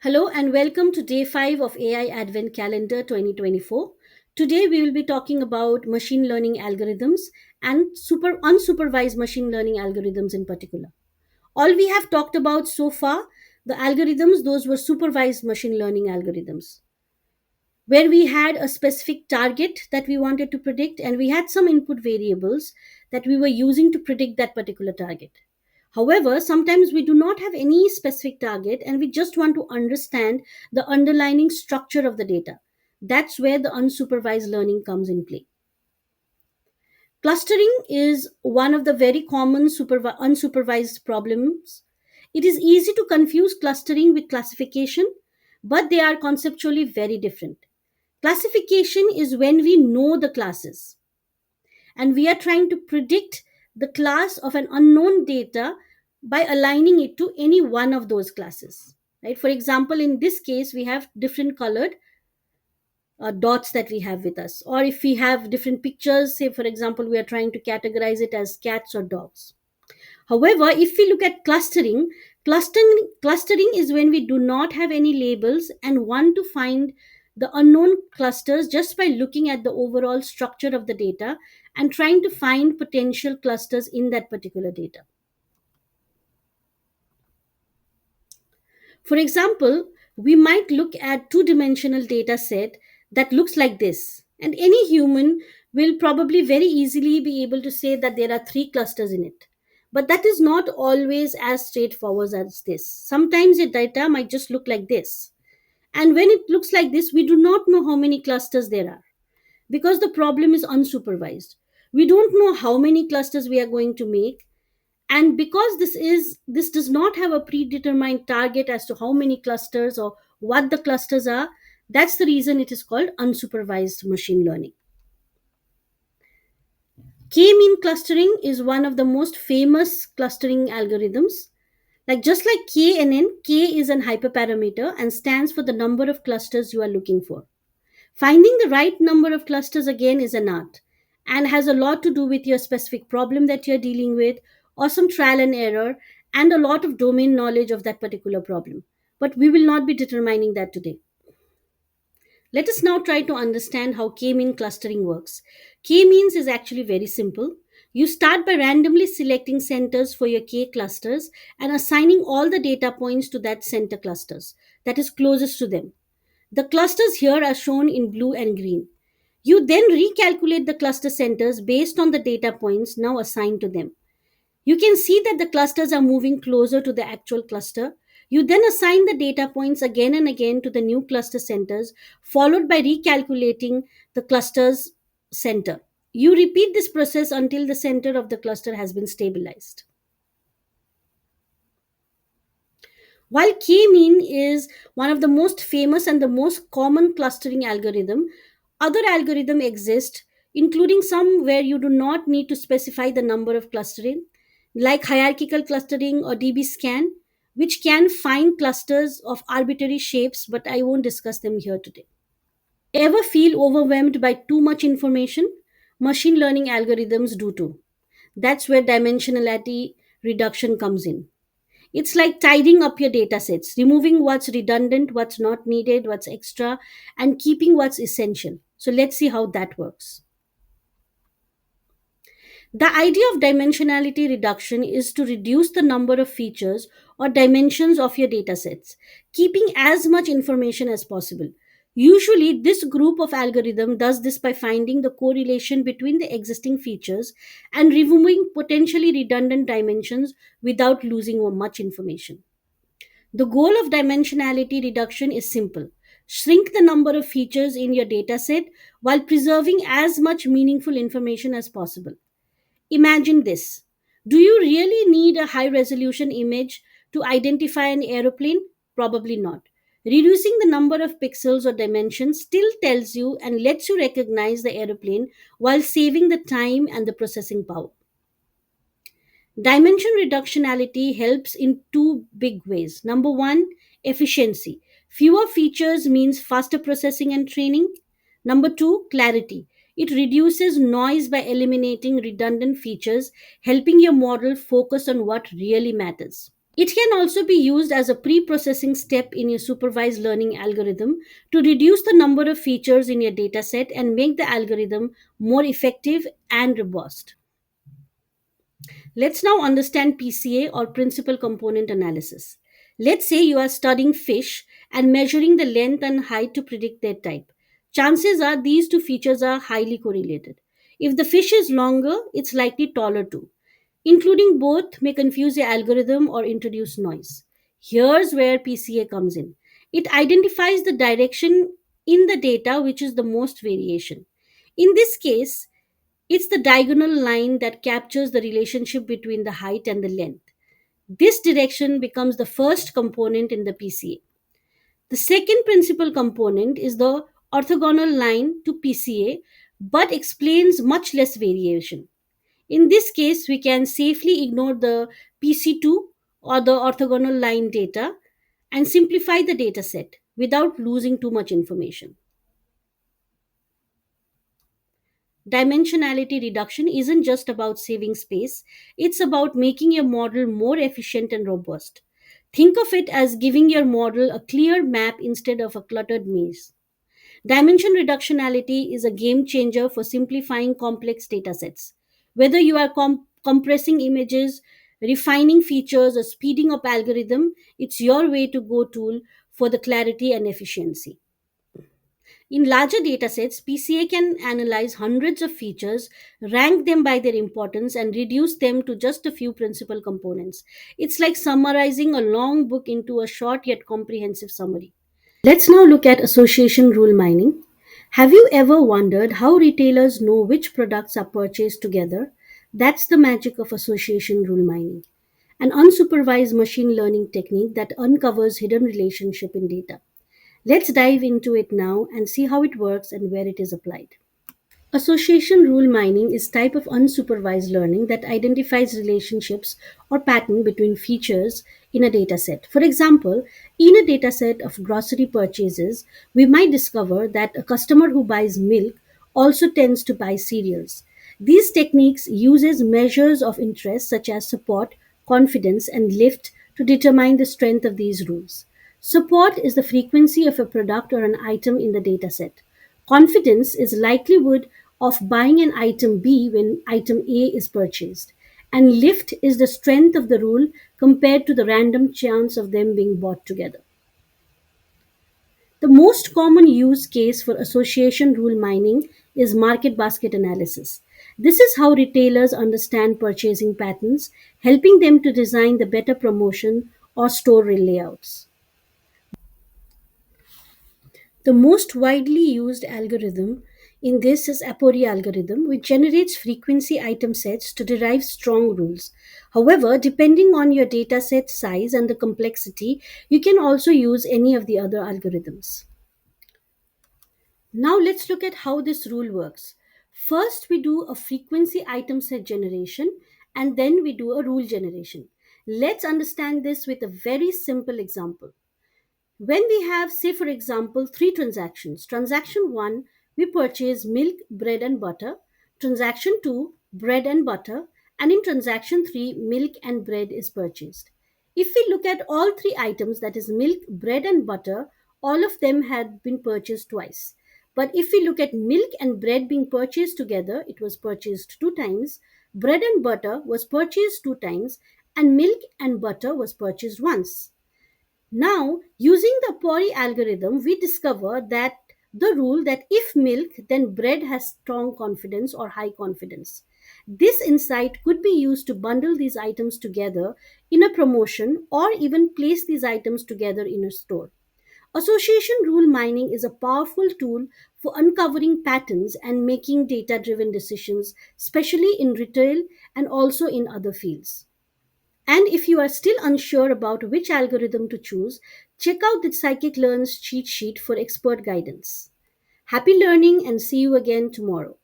Hello and welcome to day 5 of AI Advent Calendar 2024. Today we will be talking about machine learning algorithms and unsupervised machine learning algorithms in particular. All we have talked about so far, the algorithms, those were supervised machine learning algorithms, where we had a specific target that we wanted to predict and we had some input variables that we were using to predict that particular target. However, sometimes we do not have any specific target and we just want to understand the underlying structure of the data. That's where the unsupervised learning comes in play. Clustering is one of the very common unsupervised problems. It is easy to confuse clustering with classification, but they are conceptually very different. Classification is when we know the classes and we are trying to predict the class of an unknown data by aligning it to any one of those classes. Right? For example, in this case, we have different colored dots that we have with us. Or if we have different pictures, say, for example, we are trying to categorize it as cats or dogs. However, if we look at clustering is when we do not have any labels and want to find the unknown clusters just by looking at the overall structure of the data and trying to find potential clusters in that particular data. For example, we might look at two-dimensional data set that looks like this, and any human will probably very easily be able to say that there are three clusters in it. But that is not always as straightforward as this. Sometimes the data might just look like this. And when it looks like this, we do not know how many clusters there are because the problem is unsupervised. We don't know how many clusters we are going to make, and because this does not have a predetermined target as to how many clusters or what the clusters are. That's the reason it is called unsupervised machine learning. K-mean clustering is one of the most famous clustering algorithms. Like just like KNN, K is an hyperparameter and stands for the number of clusters you are looking for. Finding the right number of clusters again is an art and has a lot to do with your specific problem that you're dealing with, or some trial and error, and a lot of domain knowledge of that particular problem. But we will not be determining that today. Let us now try to understand how k-mean clustering works. K-means is actually very simple. You start by randomly selecting centers for your k clusters and assigning all the data points to that center clusters that is closest to them. The clusters here are shown in blue and green. You then recalculate the cluster centers based on the data points now assigned to them. You can see that the clusters are moving closer to the actual cluster. You then assign the data points again and again to the new cluster centers, followed by recalculating the cluster's center. You repeat this process until the center of the cluster has been stabilized. While k-mean is one of the most famous and the most common clustering algorithm, other algorithms exist, including some where you do not need to specify the number of clustering, like hierarchical clustering or DBSCAN, which can find clusters of arbitrary shapes, but I won't discuss them here today. Ever feel overwhelmed by too much information? Machine learning algorithms do too. That's where dimensionality reduction comes in. It's like tidying up your data sets, removing what's redundant, what's not needed, what's extra, and keeping what's essential. So let's see how that works. The idea of dimensionality reduction is to reduce the number of features or dimensions of your data sets, keeping as much information as possible. Usually, this group of algorithm does this by finding the correlation between the existing features and removing potentially redundant dimensions without losing much information. The goal of dimensionality reduction is simple. Shrink the number of features in your dataset while preserving as much meaningful information as possible. Imagine this. Do you really need a high resolution image to identify an aeroplane? Probably not. Reducing the number of pixels or dimensions still tells you and lets you recognize the aeroplane while saving the time and the processing power. Dimension reductionality helps in two big ways. Number one, efficiency. Fewer features means faster processing and training. Number two, clarity. It reduces noise by eliminating redundant features, helping your model focus on what really matters. It can also be used as a pre-processing step in your supervised learning algorithm to reduce the number of features in your dataset and make the algorithm more effective and robust. Let's now understand PCA, or principal component analysis. Let's say you are studying fish and measuring the length and height to predict their type. Chances are these two features are highly correlated. If the fish is longer, it's likely taller too. Including both may confuse the algorithm or introduce noise. Here's where PCA comes in. It identifies the direction in the data which is the most variation. In this case, it's the diagonal line that captures the relationship between the height and the length. This direction becomes the first component in the PCA. The second principal component is the orthogonal line to PCA but explains much less variation. In this case, we can safely ignore the PC2 or the orthogonal line data and simplify the dataset without losing too much information. Dimensionality reduction isn't just about saving space, it's about making your model more efficient and robust. Think of it as giving your model a clear map instead of a cluttered maze. Dimension reductionality is a game changer for simplifying complex datasets. Whether you are compressing images, refining features, or speeding up algorithm, it's your way to go tool for the clarity and efficiency. In larger datasets, PCA can analyze hundreds of features, rank them by their importance, and reduce them to just a few principal components. It's like summarizing a long book into a short yet comprehensive summary. Let's now look at association rule mining. Have you ever wondered how retailers know which products are purchased together? That's the magic of association rule mining, an unsupervised machine learning technique that uncovers hidden relationship in data. Let's dive into it now and see how it works and where it is applied. Association rule mining is type of unsupervised learning that identifies relationships or pattern between features in a dataset. For example, in a dataset of grocery purchases, we might discover that a customer who buys milk also tends to buy cereals. These techniques uses measures of interest such as support, confidence, and lift to determine the strength of these rules. Support is the frequency of a product or an item in the dataset. Confidence is likelihood of buying an item B when item A is purchased. And lift is the strength of the rule compared to the random chance of them being bought together. The most common use case for association rule mining is market basket analysis. This is how retailers understand purchasing patterns, helping them to design the better promotion or store layouts. The most widely used algorithm in this is Apriori algorithm, which generates frequency item sets to derive strong rules. However, depending on your dataset size and the complexity, you can also use any of the other algorithms. Now let's look at how this rule works. First, we do a frequency item set generation and then we do a rule generation. Let's understand this with a very simple example. When we have, say, for example, three transactions, transaction one, we purchase milk, bread, and butter, transaction two, bread and butter, and in transaction three, milk and bread is purchased. If we look at all three items, that is milk, bread, and butter, all of them had been purchased twice. But if we look at milk and bread being purchased together, it was purchased two times, bread and butter was purchased two times, and milk and butter was purchased once. Now, using the Pori algorithm, we discover that the rule that if milk, then bread has strong confidence or high confidence. This insight could be used to bundle these items together in a promotion or even place these items together in a store. Association rule mining is a powerful tool for uncovering patterns and making data driven decisions, especially in retail and also in other fields. And if you are still unsure about which algorithm to choose, check out the Scikit Learn's cheat sheet for expert guidance. Happy learning and see you again tomorrow.